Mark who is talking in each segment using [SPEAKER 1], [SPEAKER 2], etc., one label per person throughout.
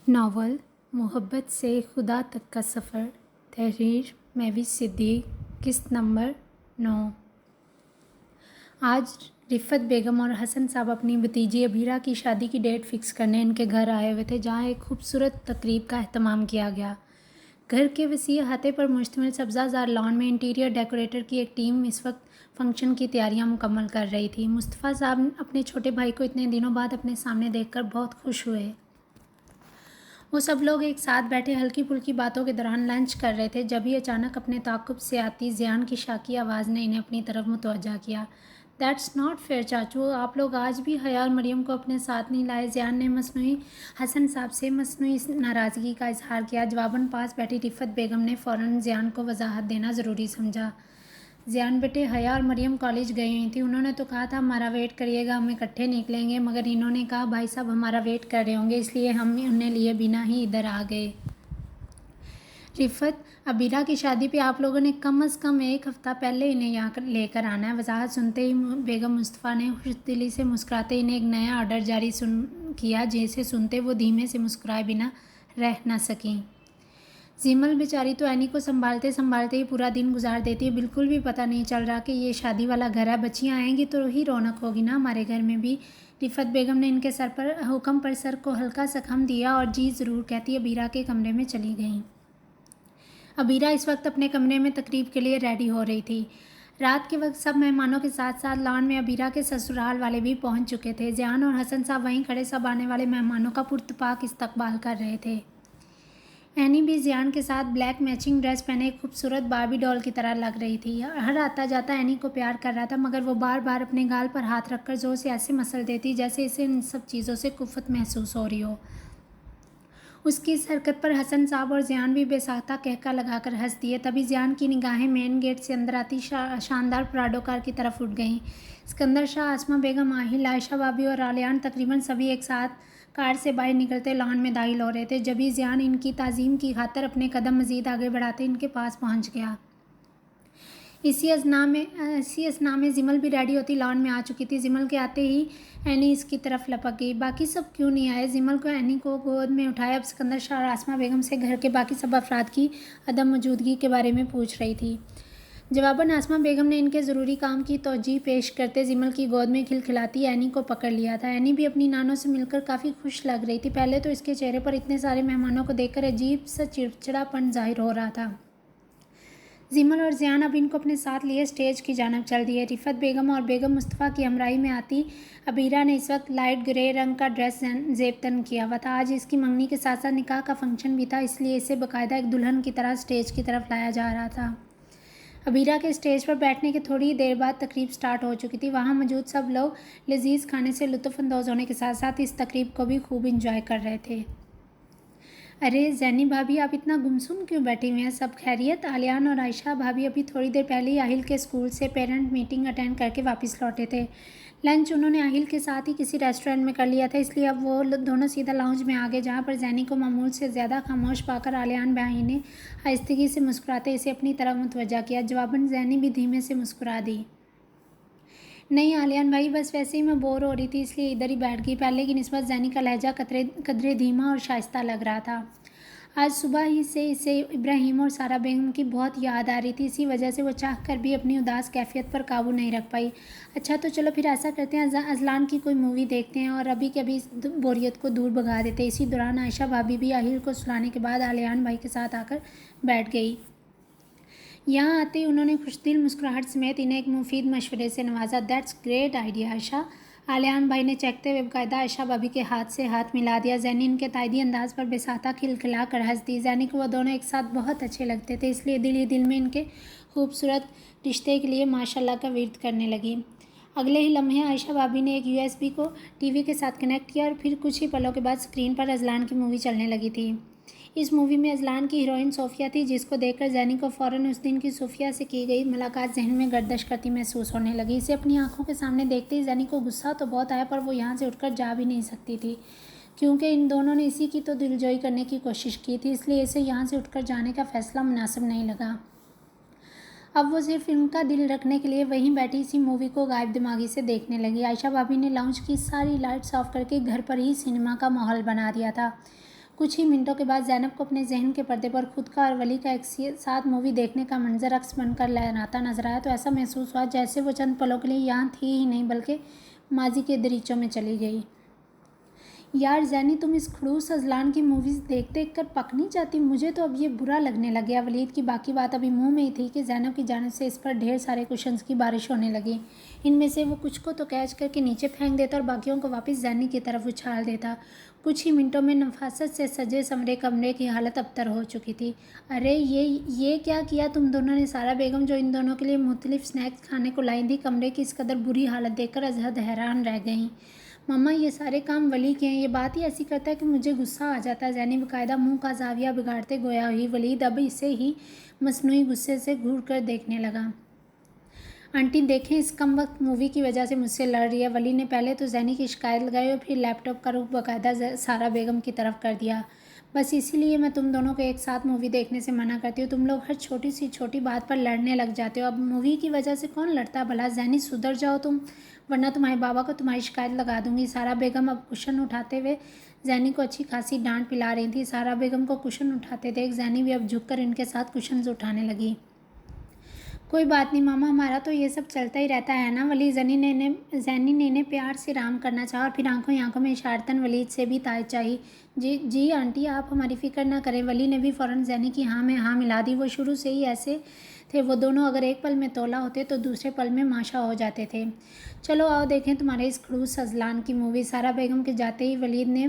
[SPEAKER 1] Novel मोहब्बत से खुदा तक का सफ़र। तहरीर महवी सिद्दीक। किस्त नंबर 9। आज रिफ़त बेगम और हसन साहब अपनी भतीजी अबीरा की शादी की डेट फ़िक्स करने इनके घर आए हुए थे, जहां एक खूबसूरत तकरीब का एहतमाम किया गया। घर के वसीअ अहाते पर मुश्तमिल सब्ज़ाज़ार लॉन में इंटीरियर डेकोरेटर की एक टीम इस वक्त फ़ंक्शन की तैयारियां मुकम्मल कर रही थी। मुस्तफ़ा साहब अपने छोटे भाई को इतने दिनों बाद अपने सामने देखकर बहुत खुश हुए। वो सब लोग एक साथ बैठे हल्की फुल्की बातों के दौरान लंच कर रहे थे, जब ही अचानक अपने ताक़ुब से आती ज़ियान की शाकी आवाज़ ने इन्हें अपनी तरफ मुतवज्जा किया। दैट्स नॉट फेयर चाचू, आप लोग आज भी हया और मरियम को अपने साथ नहीं लाए। ज़ियान ने हसन साहब से मसनूई नाराज़गी का इजहार किया। जवाबन पास बैठी रिफ़त बेगम ने फ़ौरन ज़ियान को वजाहत देना ज़रूरी समझा। ज़ियान बेटे, हया और मरियम कॉलेज गई हुई थी। उन्होंने तो कहा था हमारा वेट करिएगा, हम इकट्ठे निकलेंगे, मगर इन्होंने कहा भाई साहब हमारा वेट कर रहे होंगे, इसलिए हम उन्हें लिए बिना ही इधर आ गए। रिफ़त, अबीरा की शादी पे आप लोगों ने कम अज़ कम एक हफ़्ता पहले इन्हें यहाँ लेकर आना है। वजाहत सुनते ही बेगम मुस्तफ़ा ने खुशदिली से मुस्कुराते इन्हें एक नया ऑर्डर जारी किया, जिसे सुनते वो धीमे से मुस्कुराए बिना रह न सकें। जीमल बेचारी तो एनी को संभालते संभालते ही पूरा दिन गुजार देती है। बिल्कुल भी पता नहीं चल रहा कि ये शादी वाला घर है। बच्चियाँ आएंगी तो ही रौनक होगी ना हमारे घर में भी। रिफ़त बेगम ने इनके सर पर हुक्म पर सर को हल्का सा खम दिया और जी ज़रूर कहती अबीरा के कमरे में चली गईं। अबीरा इस वक्त अपने कमरे में तकरीब के लिए रेडी हो रही थी। रात के वक्त सब मेहमानों के साथ साथ लॉन में अबीरा के ससुराल वाले भी पहुंच चुके थे। ज़ियान और हसन साहब वहीं खड़े सब आने वाले मेहमानों का पुरतपाक इस्तकबाल कर रहे थे। एनी भी ज़ियान के साथ ब्लैक मैचिंग ड्रेस पहने एक खूबसूरत बारबी डॉल की तरह लग रही थी। हर आता जाता एनी को प्यार कर रहा था, मगर वो बार बार अपने गाल पर हाथ रखकर ज़ोर से ऐसे मसल देती जैसे इसे इन सब चीज़ों से कुफ़त महसूस हो रही हो। उसकी इस हरकत पर हसन साहब और ज़ियान भी बेसाख्ता कहका लगाकर हंस दिए। तभी ज़ियान की निगाहें मेन गेट से अंदर आती शानदार प्राडो कार की तरफ उठ गईं। सिकंदर शाह, आसमा बेगम, आहिल, आयशा भाभी और आलियान तकरीबन सभी एक साथ कार से बाहर निकलते लॉन में दाखिल हो रहे थे। जभी ज़ियान इनकी ताज़ीम की खातर अपने कदम मज़ीद आगे बढ़ाते इनके पास पहुंच गया। इसी असना में जिमल भी रेडी होती लॉन में आ चुकी थी। जिमल के आते ही एनी इसकी तरफ लपक गई। बाकी सब क्यों नहीं आए? जिमल को एनी को गोद में उठाया अब सिकंदर शाह और आसमा बेगम से घर के बाकी सब अफराद की अदम मौजूदगी के बारे में पूछ रही थी। जवाबन आसमा बेगम ने इनके ज़रूरी काम की तौजीह पेश करते जिमल की गोद में खिलखिलाती एनी को पकड़ लिया था। एनी भी अपनी नानों से मिलकर काफ़ी खुश लग रही थी। पहले तो इसके चेहरे पर इतने सारे मेहमानों को देखकर अजीब सा चिड़चिड़ापन जाहिर हो रहा था। जिमल और ज़ियान अब इनको अपने साथ लिए स्टेज की जानब चल दिए। रिफ़त बेगम और बेगम मुस्तफ़ा की हमराही में आती अबीरा ने इस वक्त लाइट ग्रे रंग का ड्रेस ज़ेब तन किया हुआ था। आज इसकी मंगनी के साथ साथ निकाह का फंक्शन भी था, इसलिए इसे बाकायदा एक दुल्हन की तरह स्टेज की तरफ लाया जा रहा था। अबीरा के स्टेज पर बैठने के थोड़ी देर बाद तकरीब स्टार्ट हो चुकी थी। वहाँ मौजूद सब लोग लजीज खाने से लुत्फ़अंदोज़ होने के साथ साथ इस तकरीब को भी खूब इंजॉय कर रहे थे। अरे ज़ैनी भाभी, आप इतना गुमसुम क्यों बैठी हुई हैं? सब खैरियत? आलियान और आयशा भाभी अभी थोड़ी देर पहले ही आहिल के स्कूल से पेरेंट मीटिंग अटेंड करके वापस लौटे थे। लंच उन्होंने आहिल के साथ ही किसी रेस्टोरेंट में कर लिया था, इसलिए अब वो दोनों सीधा लाउंज में आ गए, जहाँ पर ज़ैनी को मामूल से ज़्यादा खामोश पाकर आलियान भाई ने आहिस्तगी से मुस्कुराते इसे अपनी तरफ मुतवज्जा किया। जवाबन ज़ैनी भी धीमे से मुस्कुरा दी। नहीं आलियान भाई, बस वैसे ही मैं बोर हो रही थी, इसलिए इधर ही बैठ गई। पहले की निस्बत ज़ैनी का लहजा कदरे धीमा और शाइस्ता लग रहा था। आज सुबह ही से इसे इब्राहिम और सारा बेगम की बहुत याद आ रही थी। इसी वजह से वो चाह कर भी अपनी उदास कैफियत पर काबू नहीं रख पाई। अच्छा तो चलो फिर ऐसा करते हैं, अजलान की कोई मूवी देखते हैं और अभी के अभी बोरियत को दूर भगा देते हैं। इसी दौरान आयशा भाभी भी आहिल को सुलाने के बाद आलियान भाई के साथ आकर बैठ गई। यहाँ आते ही उन्होंने खुशदिल मुस्कुराहट समेत इन्हें एक मुफीद मशवरे से नवाजा। That's great idea Ayesha. Aliyan भाई ने चखते हुए बाकायदा आयशा भाभी के हाथ से हाथ मिला दिया। ज़ैनी इनके तायदी अंदाज पर बेसाख्ता खिलखिला कर हंस दी। ज़ैनी को वो दोनों एक साथ बहुत अच्छे लगते थे, इसलिए दिल ही दिल में इनके खूबसूरत रिश्ते के लिए माशाल्लाह का विर्द करने लगी। अगले ही लम्हे आयशा भाभी ने एक USB को TV के साथ कनेक्ट किया और फिर कुछ ही पलों के बाद स्क्रीन पर अजलान की मूवी चलने लगी थी। इस मूवी में अजलान की हीरोइन सोफिया थी, जिसको देखकर ज़ैनी को फ़ौरन उस दिन की सोफिया से की गई मुलाकात जहन में गर्दिश करती महसूस होने लगी। इसे अपनी आंखों के सामने देखते ही ज़ैनी को गुस्सा तो बहुत आया, पर वो यहाँ से उठकर जा भी नहीं सकती थी, क्योंकि इन दोनों ने इसी की तो दिलजोई करने की कोशिश की थी, इसलिए इसे यहाँ से उठकर जाने का फ़ैसला मुनासिब नहीं लगा। अब वो सिर्फ इनका दिल रखने के लिए वहीं बैठी इसी मूवी को गायब दिमागी से देखने लगी। आयशा भाभी ने लाउंज की सारी लाइट्स ऑफ करके घर पर ही सिनेमा का माहौल बना दिया था। कुछ ही मिनटों के बाद ज़ैनब को अपने जहन के पर्दे पर खुद का और वली का एक साथ मूवी देखने का मंजर अक्स बनकर लहराता नजर आया तो ऐसा महसूस हुआ जैसे वो चंद पलों के लिए यहाँ थी ही नहीं बल्कि माजी के दरीचों में चली गई। यार जैनी, तुम इस खड़ूस अजलान की मूवीज़ देख देख कर पक नहीं जाती? मुझे तो अब ये बुरा लगने लग गया। वलीद की बाकी बात अभी मुंह में ही थी कि ज़ैनब की जानिब से इस पर ढेर सारे कुशन्स की बारिश होने लगी। इनमें से वो कुछ को तो कैच करके नीचे फेंक देता और बाकियों को वापस जैनी की तरफ उछाल देता। कुछ ही मिनटों में नफासत से सजे समरे कमरे की हालत अबतर हो चुकी थी। अरे ये क्या किया तुम दोनों ने? सारा बेगम, जो इन दोनों के लिए मुख्तलिफ स्नैक्स खाने को लाई थी, कमरे की इस कदर बुरी हालत देखकर अजहद हैरान रह गईं। मम्मा, ये सारे काम वली के हैं। ये बात ही ऐसी करता है कि मुझे गुस्सा आ जाता है। ज़ैनी बाकायदा मुंह का जाविया बिगाड़ते गोया हुई वलीद अब इसे ही मसनूई गुस्से से घूर कर देखने लगा। आंटी देखें, इस कम वक्त मूवी की वजह से मुझसे लड़ रही है। वली ने पहले तो ज़ैनी की शिकायत लगाई और फिर लैपटॉप का रुख बाकायदा सारा बेगम की तरफ कर दिया। बस इसीलिए मैं तुम दोनों को एक साथ मूवी देखने से मना करती हूँ। तुम लोग हर छोटी सी छोटी बात पर लड़ने लग जाते हो। अब मूवी की वजह से कौन लड़ता भला? ज़ैनी, सुधर जाओ तुम, वरना तुम्हारे बाबा को तुम्हारी शिकायत लगा दूंगी। सारा बेगम अब कुशन उठाते हुए ज़ैनी को अच्छी खासी डांट पिला रही थी। सारा बेगम को कुशन उठाते देख ज़ैनी भी अब झुककर इनके साथ कुशन उठाने लगी। कोई बात नहीं मामा, हमारा तो ये सब चलता ही रहता है ना। वली ज़ैनी ने इन्हें प्यार से राम करना चाहा और फिर आंखों ही आंखों में इशारतन वलीद से भी तायद चाही। जी जी आंटी, आप हमारी फ़िक्र ना करें। वली ने भी फ़ौरन ज़ैनी की हाँ में हाँ मिला दी। वो शुरू से ही ऐसे थे। वो दोनों अगर एक पल में तोला होते तो दूसरे पल में माशा हो जाते थे। चलो आओ देखें तुम्हारे इस खड़ूस अजलान की मूवी। सारा बेगम के जाते ही वलीद ने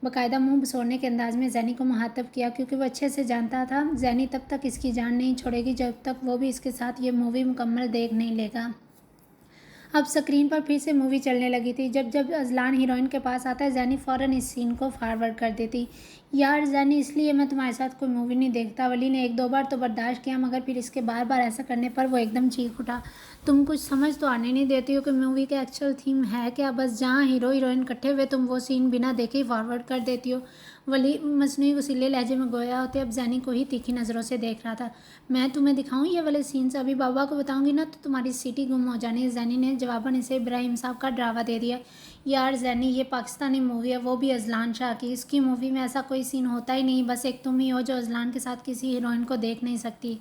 [SPEAKER 1] बाकायदा मुंह बसोड़ने के अंदाज में ज़ैनी को मुहातब किया, क्योंकि वो अच्छे से जानता था ज़ैनी तब तक इसकी जान नहीं छोड़ेगी जब तक वो भी इसके साथ ये मूवी मुकम्मल देख नहीं लेगा। अब स्क्रीन पर फिर से मूवी चलने लगी थी। जब जब अजलान हीरोइन के पास आता है, ज़ैनी फ़ौरन इस सीन को फॉरवर्ड कर देती। यार ज़ैनी, इसलिए मैं तुम्हारे साथ कोई मूवी नहीं देखता। वली ने एक दो बार तो बर्दाश्त किया, मगर फिर इसके बार बार ऐसा करने पर वो एकदम चीख उठा। तुम कुछ समझ तो आने नहीं देती हो कि मूवी का एक्चुअल थीम है क्या? बस जहाँ हीरो हीरोइन इकट्ठे हुए तुम वो सीन बिना देखे ही फॉरवर्ड कर देती हो। वली मसनूई वसीले लहजे में गोया होते अब ज़ैनी को ही तीखी नज़रों से देख रहा था। मैं तुम्हें दिखाऊं ये वाले सीन्स? अभी बाबा को बताऊंगी ना तो तुम्हारी सीटी गुम हो जानी। ज़ैनी ने जवाबन इसे इब्राहिम साहब का ड्रावा दे दिया। यार ज़ैनी, ये पाकिस्तानी मूवी है, वो भी अजलान शाह की। इसकी मूवी में ऐसा कोई सीन होता ही नहीं। बस एक तुम ही हो जो अजलान के साथ किसी हीरोइन को देख नहीं सकती।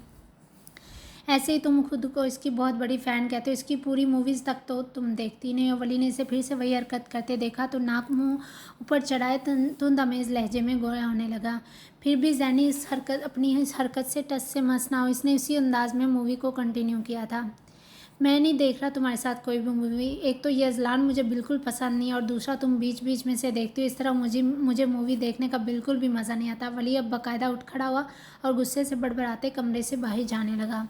[SPEAKER 1] ऐसे ही तुम खुद को इसकी बहुत बड़ी फ़ैन कहते हो। इसकी पूरी मूवीज़ तक तो तुम देखती नहीं हो। वली ने इसे फिर से वही हरकत करते देखा तो नाक मुंह ऊपर चढ़ाए तुंद अमेज़ लहजे में गोया होने लगा। फिर भी ज़ैनी अपनी इस हरकत से टस से मस ना हो। इसने इसी अंदाज में मूवी को कंटिन्यू किया था। मैं नहीं देख रहा तुम्हारे साथ कोई भी मूवी। एक तो ये अजलान मुझे बिल्कुल पसंद नहीं और दूसरा तुम बीच बीच में से देखती हो। इस तरह मुझे मूवी देखने का बिल्कुल भी मज़ा नहीं आता। वली अब बाकायदा उठ खड़ा हुआ और गुस्से से बड़बड़ाते कमरे से बाहर जाने लगा।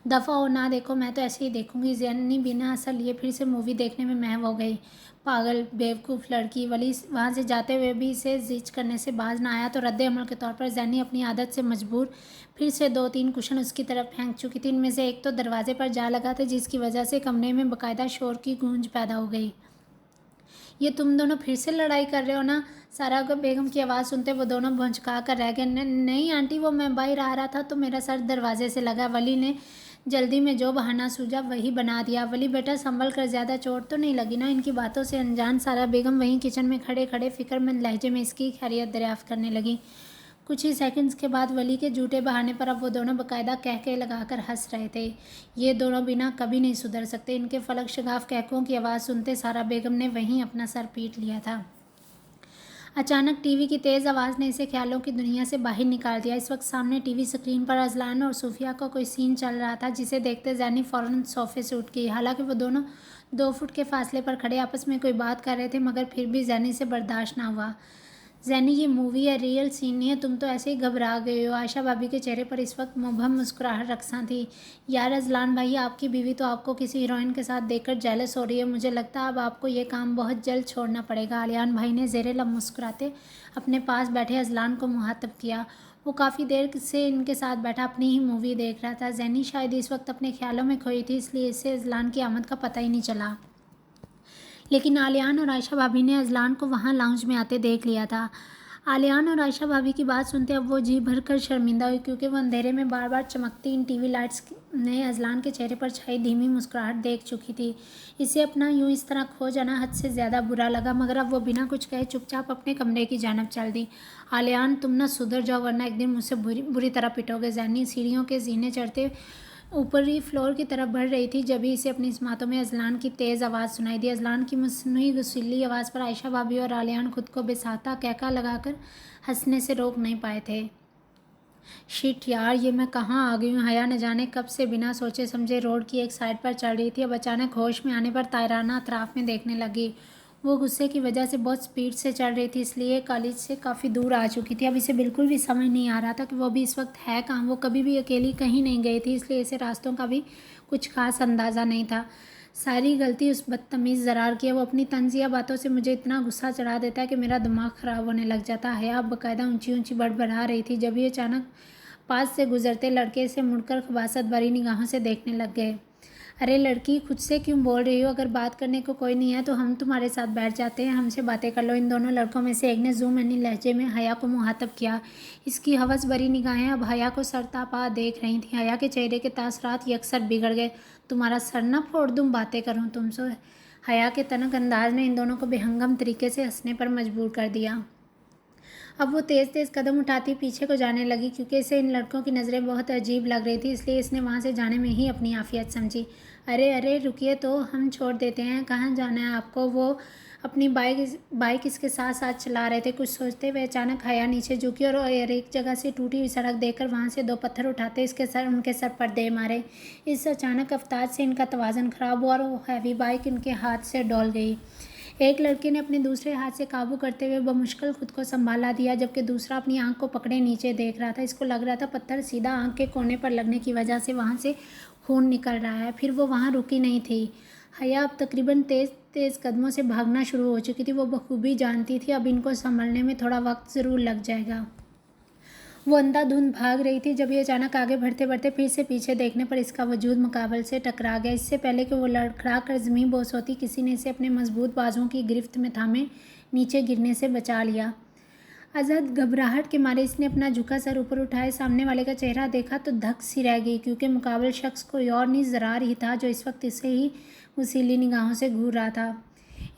[SPEAKER 1] दफ़ा हो ना देखो, मैं तो ऐसे ही देखूंगी। ज़ैनी बिना असर लिए फिर से मूवी देखने में महव हो गई। पागल बेवकूफ़ लड़की। वली वहाँ से जाते हुए भी इसे जिच करने से बाज ना आया तो रद्द अमल के तौर पर ज़ैनी अपनी आदत से मजबूर फिर से दो तीन कुशन उसकी तरफ फेंक चुकी थी। इनमें से एक तो दरवाजे पर जा लगा था, जिसकी वजह से कमरे में बाकायदा शोर की गूंज पैदा हो गई। ये तुम दोनों फिर से लड़ाई कर रहे हो ना? सारा बेगम की आवाज़ सुनते वो दोनों भौंचका कर रह गए। नहीं आंटी, वो मैं बाहर आ रहा था तो मेरा सर दरवाजे से लगा। वली ने जल्दी में जो बहाना सूझा वही बना दिया। वली बेटा, संभल कर, ज़्यादा चोट तो नहीं लगी ना? इनकी बातों से अनजान सारा बेगम वहीं किचन में खड़े खड़े फ़िक्रमंद लहजे में इसकी खैरियत दरियाफ्त करने लगी। कुछ ही सेकंड्स के बाद वली के झूठे बहाने पर अब वो दोनों बाकायदा कहके लगाकर हंस रहे थे। ये दोनों बिना कभी नहीं सुधर सकते। इनके फलक शगाफ कहकों की आवाज़ सुनते सारा बेगम ने वहीं अपना सर पीट लिया था। अचानक टीवी की तेज़ आवाज़ ने इसे ख्यालों की दुनिया से बाहर निकाल दिया। इस वक्त सामने टीवी स्क्रीन पर अजलान और सूफिया का कोई सीन चल रहा था, जिसे देखते ज़ैनी फ़ौरन सोफे से उठ गई। हालांकि वो दोनों 2 फुट के फासले पर खड़े आपस में कोई बात कर रहे थे, मगर फिर भी ज़ैनी से बर्दाश्त ना हुआ। ज़ैनी, ये मूवी है, रियल सीन नहीं है। तुम तो ऐसे ही घबरा गए हो। आयशा भाभी के चेहरे पर इस वक्त मुबहम मुस्कुराहट रक्सा थी। यार अजलान भाई, आपकी बीवी तो आपको किसी हीरोइन के साथ देखकर जेलस हो रही है। मुझे लगता है अब आपको ये काम बहुत जल्द छोड़ना पड़ेगा। आलियान भाई ने ज़ेरे लब मुस्कुराते अपने पास बैठे अजलान को मुहातब किया। वो काफ़ी देर से इनके साथ बैठा अपनी ही मूवी देख रहा था। ज़ैनी शायद इस वक्त अपने ख्यालों में खोई थी, इसलिए इसे अजलान की आमद का पता ही नहीं चला। लेकिन आलियान और आयशा भाभी ने अजलान को वहाँ लाउंज में आते देख लिया था। आलियान और आयशा भाभी की बात सुनते अब वो जी भरकर शर्मिंदा हुई, क्योंकि वो अंधेरे में बार बार चमकती इन टीवी लाइट्स ने अजलान के चेहरे पर छाई धीमी मुस्कुराहट देख चुकी थी। इसे अपना यूं इस तरह खो जाना हद से ज़्यादा बुरा लगा, मगर अब वो बिना कुछ कहे चुपचाप अपने कमरे की जानब चल दी। आलियान, तुम ना सुधर जाओ वरना एक दिन मुझसे बुरी तरह पिटोगे। जैनी सीढ़ियों के जीने चढ़ते ऊपरी फ्लोर की तरफ बढ़ रही थी, जब ही इसे अपनी समातों में अजलान की तेज़ आवाज़ सुनाई दी। अजलान की मसनूई गुस्सीली आवाज़ पर आयशा भाभी और आलियान खुद को बेसाता कहका लगाकर हंसने से रोक नहीं पाए थे। शिट यार, ये मैं कहाँ आ गई हूँ। हया न जाने कब से बिना सोचे समझे रोड की एक साइड पर चल रही थी। अब अचानक होश में आने पर तायराना अतराफ में देखने लगी। वो गुस्से की वजह से बहुत स्पीड से चल रही थी, इसलिए कॉलेज से काफ़ी दूर आ चुकी थी। अब इसे बिल्कुल भी समझ नहीं आ रहा था कि वो अभी इस वक्त है कहाँ। वो कभी भी अकेली कहीं नहीं गई थी, इसलिए इसे रास्तों का भी कुछ खास अंदाज़ा नहीं था। सारी गलती उस बदतमीज़ ज़रार की है। वो अपनी तंज़िया बातों से मुझे इतना गुस्सा चढ़ा देता है कि मेरा दिमाग ख़राब होने लग जाता है। हया बाकायदा ऊंची ऊंची बड़बड़ा रही थी, जब ये अचानक पास से गुजरते लड़के से मुड़कर खबासत भरी निगाहों से देखने लग गए। अरे लड़की, खुद से क्यों बोल रही हो? अगर बात करने को कोई नहीं है तो हम तुम्हारे साथ बैठ जाते हैं, हमसे बातें कर लो। इन दोनों लड़कों में से एक ने ज़ूमनी लहजे में हया को मुहातब किया। इसकी हवस भरी निगाहें अब हया को सरतापा देख रही थीं। हया के चेहरे के तासरात यकसर बिगड़ गए। तुम्हारा सर न फोड़ दूँ बातें करूँ तुमसे? हया के तनक अंदाज ने इन दोनों को बेहंगम तरीके से हंसने पर मजबूर कर दिया। अब वो तेज़ तेज़ कदम उठाती पीछे को जाने लगी, क्योंकि इसे इन लड़कों की नज़रें बहुत अजीब लग रही थी, इसलिए इसने वहाँ से जाने में ही अपनी आफियत समझी। अरे अरे रुकिए तो, हम छोड़ देते हैं, कहाँ जाना है आपको? वो अपनी बाइक इसके साथ साथ चला रहे थे। कुछ सोचते हुए अचानक हया नीचे झुकी और एक जगह से टूटी हुई सड़क देखकर वहाँ से 2 पत्थर उठाते उनके सर पर दे मारे। इस अचानक अवतार से इनका तवाज़न ख़राब हुआ और वो हैवी बाइक इनके हाथ से डोल गई। एक लड़के ने अपने दूसरे हाथ से काबू करते हुए बमुश्किल खुद को संभाला दिया, जबकि दूसरा अपनी आंख को पकड़े नीचे देख रहा था। इसको लग रहा था पत्थर सीधा आंख के कोने पर लगने की वजह से वहाँ से खून निकल रहा है। फिर वो वहाँ रुकी नहीं थी। हया अब तकरीबन तेज़ तेज़ कदमों से भागना शुरू हो चुकी थी। वो बखूबी जानती थी अब इनको संभलने में थोड़ा वक्त ज़रूर लग जाएगा। वो अंधाधुंध भाग रही थी, जब ये अचानक आगे बढ़ते बढ़ते फिर से पीछे देखने पर इसका वजूद मुकाबले से टकरा गया। इससे पहले कि वो लड़खड़ा कर ज़मीन बोस होती, किसी ने इसे अपने मजबूत बाजुओं की गिरफ्त में थामे नीचे गिरने से बचा लिया। अजहद घबराहट के मारे इसने अपना झुका सर ऊपर उठाए सामने वाले का चेहरा देखा तो धक सी रह गई, क्योंकि मुकाबल शख्स कोई और नहीं ज़रार ही था, जो इस वक्त इसे ही उसीली निगाहों से घूर रहा था।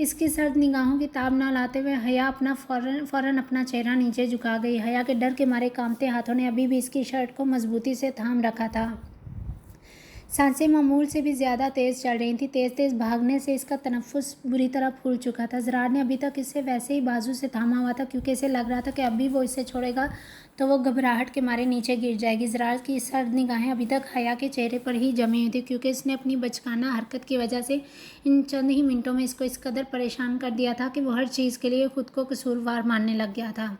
[SPEAKER 1] इसकी सर्द निगाहों की ताब ना लाते हुए हया फ़ौरन अपना चेहरा नीचे झुका गई। हया के डर के मारे कांपते हाथों ने अभी भी इसकी शर्ट को मजबूती से थाम रखा था। सांसें मामूल से भी ज़्यादा तेज़ चल रही थी। तेज़ तेज़ भागने से इसका तनफ़ुस बुरी तरह फूल चुका था। ज़रार ने अभी तक इसे वैसे ही बाजू से थामा हुआ था, क्योंकि इसे लग रहा था कि अभी वो इसे छोड़ेगा तो वो घबराहट के मारे नीचे गिर जाएगी। ज़रार की सर्द निगाहें अभी तक हया के चेहरे पर ही जमी हुई थी, क्योंकि इसने अपनी बचकाना हरकत की वजह से इन चंद ही मिनटों में इसको इस कदर परेशान कर दिया था कि वो हर चीज़ के लिए खुद को कसूरवार मानने लग गया था।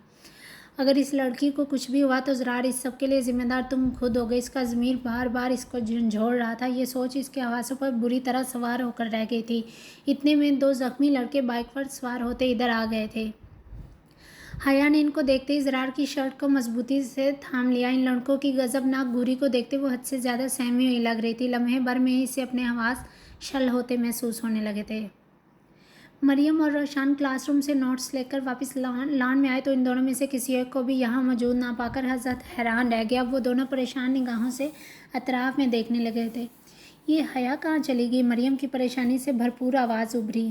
[SPEAKER 1] अगर इस लड़की को कुछ भी हुआ तो ज़रार इस सब के लिए ज़िम्मेदार तुम खुद हो गए। इसका ज़मीर बार बार इसको झंझोड़ रहा था। ये सोच इसके हवासों पर बुरी तरह सवार होकर रह गई थी। इतने में 2 ज़ख्मी लड़के बाइक पर सवार होते इधर आ गए थे। हया ने इनको देखते ही ज़रार की शर्ट को मजबूती से थाम लिया। इन लड़कों की गज़बनाक घूरी को देखते वो हद से ज़्यादा सहमी हुई लग रही थी। लम्हे भर में ही इसे अपने हवास शल होते महसूस होने लगे थे। मरियम और रोशान क्लासरूम से नोट्स लेकर वापस लॉन में आए तो इन दोनों में से किसी एक को भी यहाँ मौजूद ना पाकर हज़रत हैरान रह गया। वो दोनों परेशान निगाहों से अतराफ में देखने लगे थे। ये हया कहाँ चली गई? मरियम की परेशानी से भरपूर आवाज़ उभरी।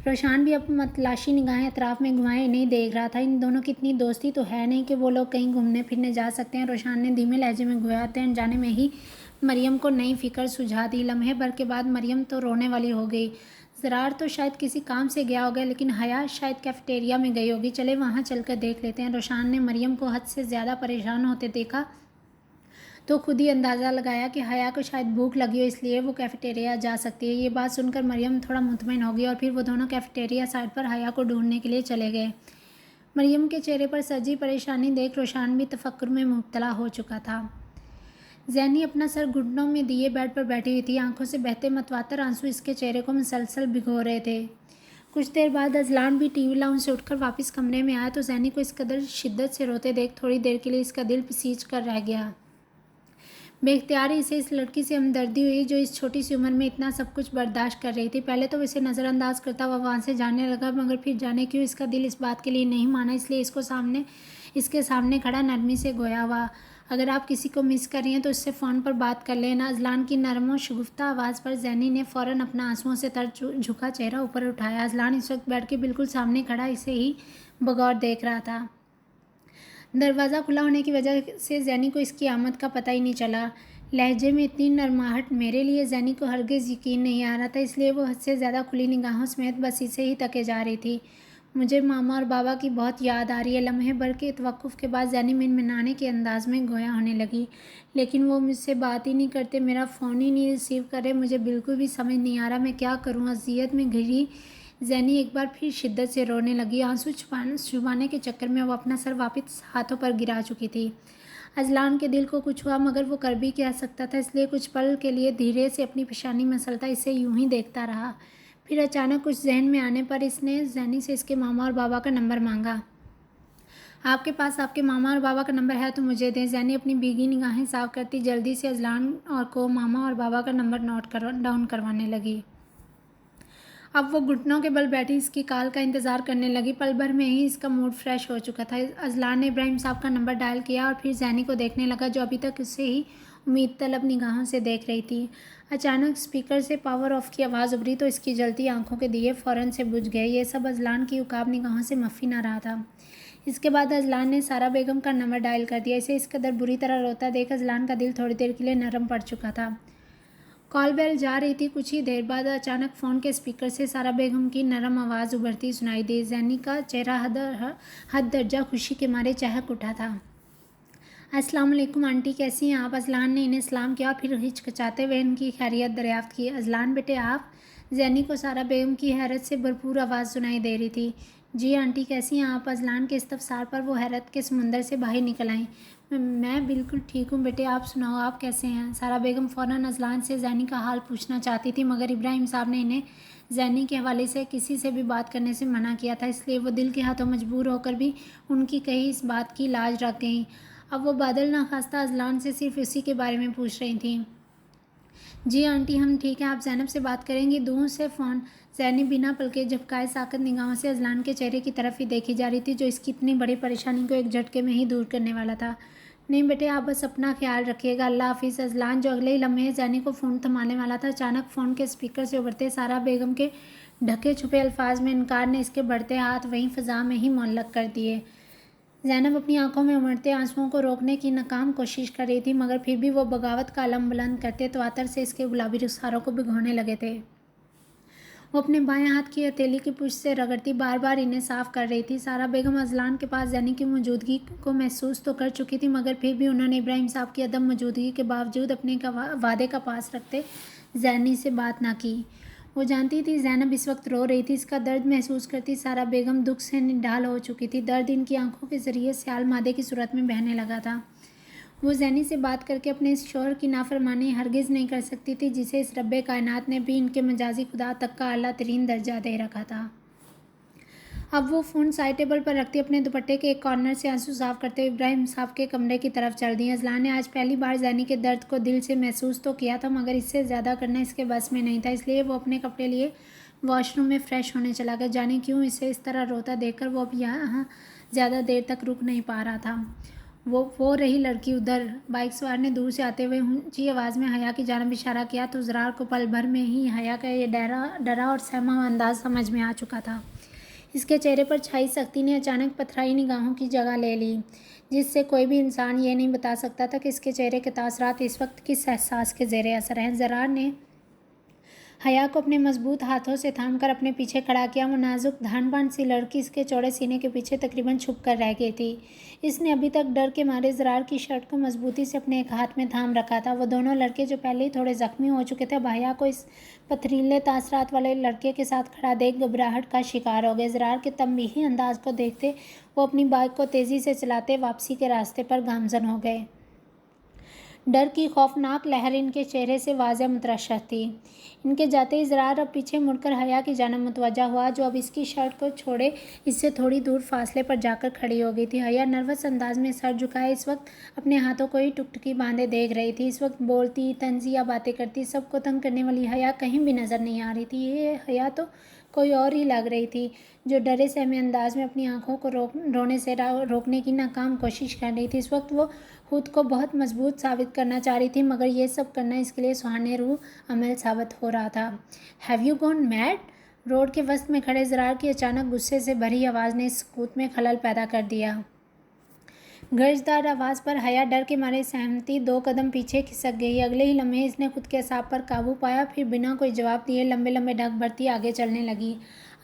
[SPEAKER 1] रोशान भी अब मतलाशी निगाहें अतराफ में घुमाए नहीं देख रहा था। इन दोनों की इतनी दोस्ती तो है नहीं कि वो लोग कहीं घूमने फिरने जा सकते हैं। रोशान ने धीमे लहजे में घुमाते अनजाने में ही मरियम को नई फ़िक्र सुझा दी। लम्हे भर के बाद मरियम तो रोने वाली हो गई। ज़रार तो शायद किसी काम से गया होगा, लेकिन हया शायद कैफ़ेटेरिया में गई होगी। चले वहाँ चलकर देख लेते हैं। रोशान ने मरियम को हद से ज़्यादा परेशान होते देखा तो खुद ही अंदाज़ा लगाया कि हया को शायद भूख लगी हो, इसलिए वो कैफ़ेटेरिया जा सकती है। ये बात सुनकर मरियम थोड़ा मुतमईन हो गई और फिर वो दोनों कैफ़ेटेरिया साइड पर हया को ढूंढने के लिए चले गए। मरियम के चेहरे पर सजी परेशानी देख रोशान भी तफक्कुर में मुब्तला हो चुका था। जैनी अपना सर घुटनों में दिए बेड पर बैठी हुई थी। आंखों से बहते मतवातर आंसू इसके चेहरे को मुसलसल भिगो रहे थे। कुछ देर बाद अजलान भी टीवी लाउंज से उठकर वापस कमरे में आया तो जैनी को इस कदर शिद्दत से रोते देख थोड़ी देर के लिए इसका दिल पसीज कर रह गया। बेख्तियारी इसे इस लड़की से हमदर्दी हुई जो इस छोटी सी उम्र में इतना सब कुछ बर्दाश्त कर रही थी। पहले तो इसे नज़रअंदाज करता हुआ वहाँ से जाने लगा, मगर फिर जाने क्यों इसका दिल इस बात के लिए नहीं माना, इसलिए इसके सामने खड़ा नरमी से गोया हुआ, अगर आप किसी को मिस कर रही हैं तो इससे फ़ोन पर बात कर लेना। अजलान की नरम और शगुफ्ता आवाज़ पर जैनी ने फ़ौरन अपना आंसुओं से तर झुका चेहरा ऊपर उठाया। अजलान इस वक्त बेड के बिल्कुल सामने खड़ा इसे ही बगौर देख रहा था। दरवाज़ा खुला होने की वजह से जैनी को इसकी आमद का पता ही नहीं चला। लहजे में इतनी नरमाहट मेरे लिए जैनी को हरगिज़ यकीन नहीं आ रहा था, इसलिए वो हद से ज़्यादा खुली निगाहों समेत बस इसे ही तके जा रही थी। मुझे मामा और बाबा की बहुत याद आ रही है। लम्हे भर के तवक्कुफ़ के बाद जैनी मिनमिनाने के अंदाज़ में गोया होने लगी। लेकिन वो मुझसे बात ही नहीं करते, मेरा फ़ोन ही नहीं रिसीव कर रहे, मुझे बिल्कुल भी समझ नहीं आ रहा मैं क्या करूँ। अज़ियत में घिरी जैनी एक बार फिर शिद्दत से रोने लगी। आंसू छुपाने के चक्कर में वो अपना सर वापस हाथों पर गिरा चुकी थी। अजलान के दिल को कुछ हुआ, मगर वो कर भी क्या सकता था, इसलिए कुछ पल के लिए धीरे से अपनी पेशानी मसलता इसे यूं ही देखता रहा। फिर अचानक कुछ जहन में आने पर इसने जैनी से इसके मामा और बाबा का नंबर मांगा। आपके पास आपके मामा और बाबा का नंबर है तो मुझे दें। जैनी अपनी भीगी निगाहें साफ करती जल्दी से अजलान को मामा और बाबा का नंबर डाउन करवाने लगी। अब वो घुटनों के बल बैठी इसकी कॉल का इंतज़ार करने लगी। पल भर में ही इसका मूड फ्रेश हो चुका था। अजलान ने इब्राहिम साहब का नंबर डायल किया और फिर जैनी को देखने लगा, जो अभी तक उससे ही उम्मीद तलब निगाहों से देख रही थी। अचानक स्पीकर से पावर ऑफ की आवाज़ उभरी तो इसकी जलती आंखों के दिए फ़ौरन से बुझ गए। ये सब अजलान की उकाब निगाहों से मफ़ी ना रहा था। इसके बाद अजलान ने सारा बेगम का नंबर डायल कर दिया। इसे इस कदर बुरी तरह रोता देख अजलान का दिल थोड़ी देर के लिए नरम पड़ चुका था। कॉल बेल जा रही थी। कुछ ही देर बाद अचानक फ़ोन के स्पीकर से सारा बेगम की नरम आवाज़ उभरती सुनाई दी। जैनी का चेहरा हद दर्जा खुशी के मारे चहक उठा था। अस्सलाम वालेकुम आंटी, कैसी हैं आप? अजलान ने इन्हें सलाम किया और फिर हिचकिचाते हुए इनकी खैरियत दरियाफ्त की। अजलान बेटे आप? जैनी को सारा बेगम की हैरत से भरपूर आवाज़ सुनाई दे रही थी। जी आंटी, कैसी हैं आप? अजलान के इस्तफसार पर वो हैरत के समुंदर से बाहर निकल आईं। मैं बिल्कुल ठीक हूँ बेटे, आप सुनाओ आप कैसे हैं? सारा बेगम फ़ौरन अजलान से जैनी का हाल पूछना चाहती थी, मगर इब्राहिम साहब ने इन्हें जैनी के हवाले से किसी से भी बात करने से मना किया था, इसलिए वो दिल के हाथों मजबूर होकर भी उनकी कही इस बात की लाज रख गईं। अब वो बादल नाखास्ता अजलान से सिर्फ उसी के बारे में पूछ रही थी। जी आंटी, हम ठीक हैं, आप ज़ैनब से बात करेंगी? दूर से फ़ोन। जैनी बिना पलके झपकाए साकत निगाहों से अजलान के चेहरे की तरफ ही देखी जा रही थी, जो इसकी इतनी बड़ी परेशानी को एक झटके में ही दूर करने वाला था। नहीं बेटे, आप बस अपना ख्याल रखिएगा, अल्लाह हाफिज़। अजलान, जो अगले ही लम्हे जैनी को फ़ोन थमाने वाला था, अचानक फ़ोन के स्पीकर से उभरते सारा बेगम के ढके छुपे अल्फाज में इनकार ने इसके बढ़ते हाथ वहीं फ़िज़ा में ही मुअल्लक़ कर दिए। ज़ैनब अपनी आंखों में उमड़ते आंसुओं को रोकने की नाकाम कोशिश कर रही थी, मगर फिर भी वो बगावत का अलम बुलंद करते तो आतर से इसके गुलाबी रुखसारों को भिगोने लगे थे। वो अपने बाएं हाथ की हथेली की पुष्ट से रगड़ती बार बार इन्हें साफ कर रही थी। सारा बेगम अजलान के पास जैनी की मौजूदगी को महसूस तो कर चुकी थी, मगर फिर भी उन्होंने इब्राहिम साहब की अदम मौजूदगी के बावजूद अपने वादे का पास रखते जैनी से बात ना की। वो जानती थी ज़ैनब इस वक्त रो रही थी। इसका दर्द महसूस करती सारा बेगम दुख से निढाल हो चुकी थी। दर्द इनकी आंखों के ज़रिए स्याल मादे की सूरत में बहने लगा था। वो जैनी से बात करके अपने इस शौहर की नाफरमानी हरगिज़ नहीं कर सकती थी, जिसे इस रब्बे कायनात ने भी इनके मजाजी खुदा तक का आला तरीन दर्जा दे रखा था। अब वो फ़ोन साइड टेबल पर रखती अपने दुपट्टे के एक कॉर्नर से आंसू साफ करते हुए इब्राहिम साहब के कमरे की तरफ चल दी। अजलान ने आज पहली बार जैनी के दर्द को दिल से महसूस तो किया था, मगर इससे ज़्यादा करना इसके बस में नहीं था, इसलिए वो अपने कपड़े लिए वॉशरूम में फ़्रेश होने चला गया। जाने क्यों इसे इस तरह रोता देखकर वो अब यहाँ ज़्यादा देर तक रुक नहीं पा रहा था। वो रही लड़की उधर। बाइक सवार ने दूर से आते हुए ऊंची आवाज़ में हया की जानिब इशारा किया तो ज़रार को पल भर में ही हया का ये डरा और सहमा हुआ अंदाज़ समझ में आ चुका था। इसके चेहरे पर छाई सख्ती ने अचानक पथराई निगाहों की जगह ले ली, जिससे कोई भी इंसान ये नहीं बता सकता था कि इसके चेहरे के तासरात इस वक्त किस एहसास के ज़ेरे असर हैं। ज़रार ने हया को अपने मजबूत हाथों से थामकर अपने पीछे खड़ा किया। वो नाजुक धान सी लड़की इसके चौड़े सीने के पीछे तकरीबन छुप कर रह गई थी। इसने अभी तक डर के मारे ज़रार की शर्ट को मजबूती से अपने एक हाथ में थाम रखा था। वो दोनों लड़के जो पहले ही थोड़े ज़ख्मी हो चुके थे, हया को इस पथरीले तासरात वाले लड़के के साथ खड़ा देख घबराहट का शिकार हो गए। ज़रार के तंबीही अंदाज को देखते वो अपनी बाइक को तेज़ी से चलाते वापसी के रास्ते पर गामजन हो गए। डर की खौफनाक लहर इनके चेहरे से वाज़ेह मुतरशह थी। इनके जाते ही ज़रार अब पीछे मुड़कर हया की जानिब मुतवज्जा हुआ, जो अब इसकी शर्ट को छोड़े इससे थोड़ी दूर फासले पर जाकर खड़ी हो गई थी। हया नर्वस अंदाज में सर झुकाए इस वक्त अपने हाथों को ही टुकटुकी बांधे देख रही थी। इस वक्त बोलती, तंज़िया बातें करती, सबको तंग करने वाली हया कहीं भी नज़र नहीं आ रही थी। ये हया तो कोई और ही लग रही थी, जो डरे सहमे अंदाज में अपनी आंखों को रोने से रोकने की नाकाम कोशिश कर रही थी। इस वक्त वो खुद को बहुत मजबूत साबित करना चाह रही थी, मगर ये सब करना इसके लिए सुहाने रूह अमल साबित हो रहा था। Have you gone mad? Road के वस्त में खड़े ज़रार की अचानक गुस्से से भरी आवाज़ ने सुकूत में खलल पैदा कर दिया। गर्जदार आवाज़ पर हया डर के मारे सहमती 2 कदम पीछे खिसक गई। अगले ही लम्हे इसने खुद के असाब पर काबू पाया, फिर बिना कोई जवाब दिए लंबे लंबे ढक भरती आगे चलने लगी।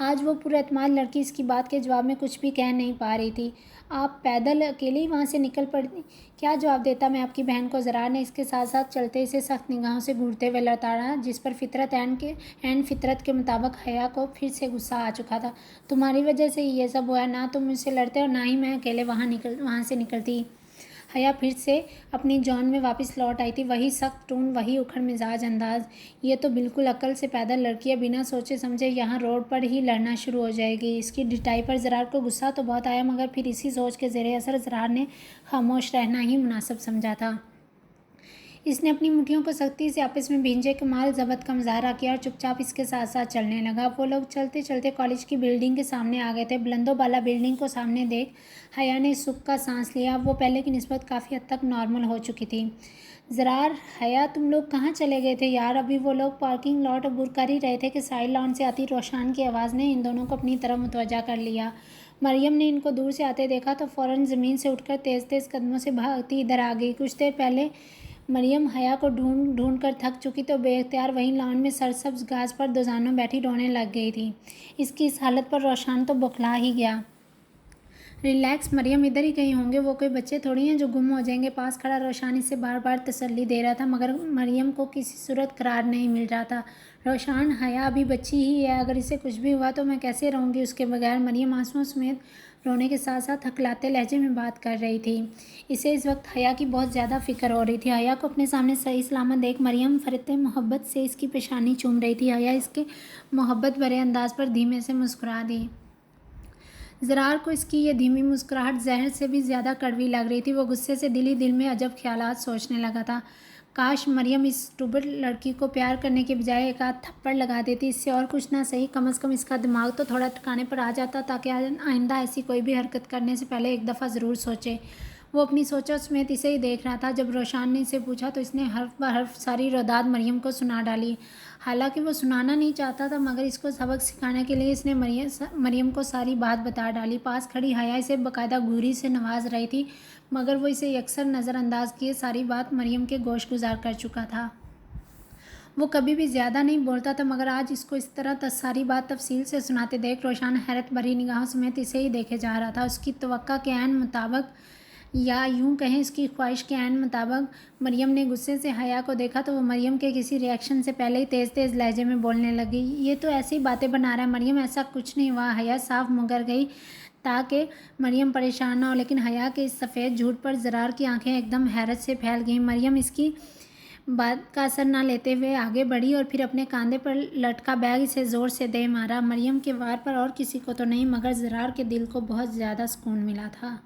[SPEAKER 1] आज वो पुरएतमाद लड़की इसकी बात के जवाब में कुछ भी कह नहीं पा रही थी। आप पैदल अकेले ही वहाँ से निकल पड़ी? क्या जवाब देता मैं आपकी बहन को? ज़रार ने इसके साथ साथ चलते इसे सख्त निगाहों से घूरते हुए लताड़ा, जिस पर ऐन फितरत के मुताबिक हया को फिर से गुस्सा आ चुका था। तुम्हारी वजह से ही ये सब हुआ। ना तुम मुझसे लड़ते और ना ही मैं अकेले वहाँ से निकलती। हया फिर से अपनी जॉन में वापस लौट आई थी। वही सख्त टोन, वही उखड़ मिजाज अंदाज। ये तो बिल्कुल अकल से पैदा लड़की है, बिना सोचे समझे यहाँ रोड पर ही लड़ना शुरू हो जाएगी। इसकी ढिठाई पर ज़रार को गुस्सा तो बहुत आया, मगर फिर इसी सोच के ज़ेरे असर ज़रार ने खामोश रहना ही मुनासिब समझा था। इसने अपनी मुट्ठियों को सख्ती से आपस में भींजे कमाल ज़बत का मुजाहरा किया और चुपचाप इसके साथ साथ चलने लगा। वो लोग चलते चलते कॉलेज की बिल्डिंग के सामने आ गए थे। बुलंदो बाला बिल्डिंग को सामने देख हया ने सुख का सांस लिया। वो पहले की निस्बत काफ़ी हद तक नॉर्मल हो चुकी थी। ज़रार, हया, तुम लोग कहाँ चले गए थे यार? अभी वो लोग पार्किंग लॉट अबूर कर ही रहे थे कि साइड लॉन से आती रोशान की आवाज़ ने इन दोनों को अपनी तरफ मुतवज्जा कर लिया। मरियम ने इनको दूर से आते देखा तो फ़ौरन ज़मीन से उठकर तेज़ तेज़ कदमों से भागती इधर आ गई। कुछ देर पहले मरियम हया को ढूंढ कर थक चुकी तो बेख्तियार वहीं लॉन में सरसब्ज घास पर दोजानों बैठी रोने लग गई थी। इसकी इस हालत पर रोशान तो बौखला ही गया। रिलैक्स मरियम, इधर ही कहीं होंगे, वो कोई बच्चे थोड़ी हैं जो गुम हो जाएंगे। पास खड़ा रोशान इसे बार बार तसल्ली दे रहा था, मगर मरियम को किसी सूरत करार नहीं मिल रहा था। रोशान, हया अभी बच्ची ही है, अगर इसे कुछ भी हुआ तो मैं कैसे रहूँगी उसके बगैर? मरियम आंसुओं समेत रोने के साथ साथ हकलाते लहजे में बात कर रही थी। इसे इस वक्त हया की बहुत ज़्यादा फिक्र हो रही थी। हया को अपने सामने सही सलामत देख मरियम फरते मोहब्बत से इसकी पेशानी चूम रही थी। हया इसके मोहब्बत भरे अंदाज पर धीमे से मुस्कुरा दी। ज़रार को इसकी ये धीमी मुस्कुराहट जहर से भी ज़्यादा कड़वी लग रही थी। वो गुस्से से दिल ही दिल में अजब ख्यालात सोचने लगा था। काश मरियम इस स्टूपिड लड़की को प्यार करने के बजाय एक आध थप्पड़ लगा देती। इससे और कुछ ना सही, कम से कम इसका दिमाग तो थोड़ा ठिकाने पर आ जाता, ताकि आइंदा ऐसी कोई भी हरकत करने से पहले एक दफ़ा ज़रूर सोचे। वो अपनी सोचों समेत इसे ही देख रहा था। जब रोशान ने इसे पूछा तो इसने हर्फ ब हर्फ सारी रोदाद मरियम को सुना डाली। हालांकि वो सुनाना नहीं चाहता था, मगर इसको सबक सिखाने के लिए इसने मरियम को सारी बात बता डाली। पास खड़ी हया इसे बाकायदा घूरी से नवाज रही थी, मगर वो इसे अक्सर नज़रअंदाज किए सारी बात मरियम के गोश गुजार कर चुका था। वो कभी भी ज़्यादा नहीं बोलता था, मगर आज इसको इस तरह सारी बात तफसील से सुनाते देख रोशान हैरत भरी निगाहों समेत इसे ही देखे जा रहा था। उसकी तवक्का के ऐन मुताबिक, या यूं कहें इसकी ख्वाहिश के ऐन मुताबिक, मरियम ने गुस्से से हया को देखा तो वो मरियम के किसी रिएक्शन से पहले ही तेज़ तेज़ लहजे में बोलने लगी। ये तो ऐसी बातें बना रहा है मरियम, ऐसा कुछ नहीं हुआ। हया साफ मुकर गई ताकि मरियम परेशान ना हो, लेकिन हया के इस सफ़ेद झूठ पर ज़रार की आंखें एकदम हैरत से फैल गईं। मरियम इसकी बात का असर ना लेते हुए आगे बढ़ी और फिर अपने कंधे पर लटका बैग इसे ज़ोर से दे मारा। मरियम के वार पर और किसी को तो नहीं, मगर ज़रार के दिल को बहुत ज़्यादा सुकून मिला था।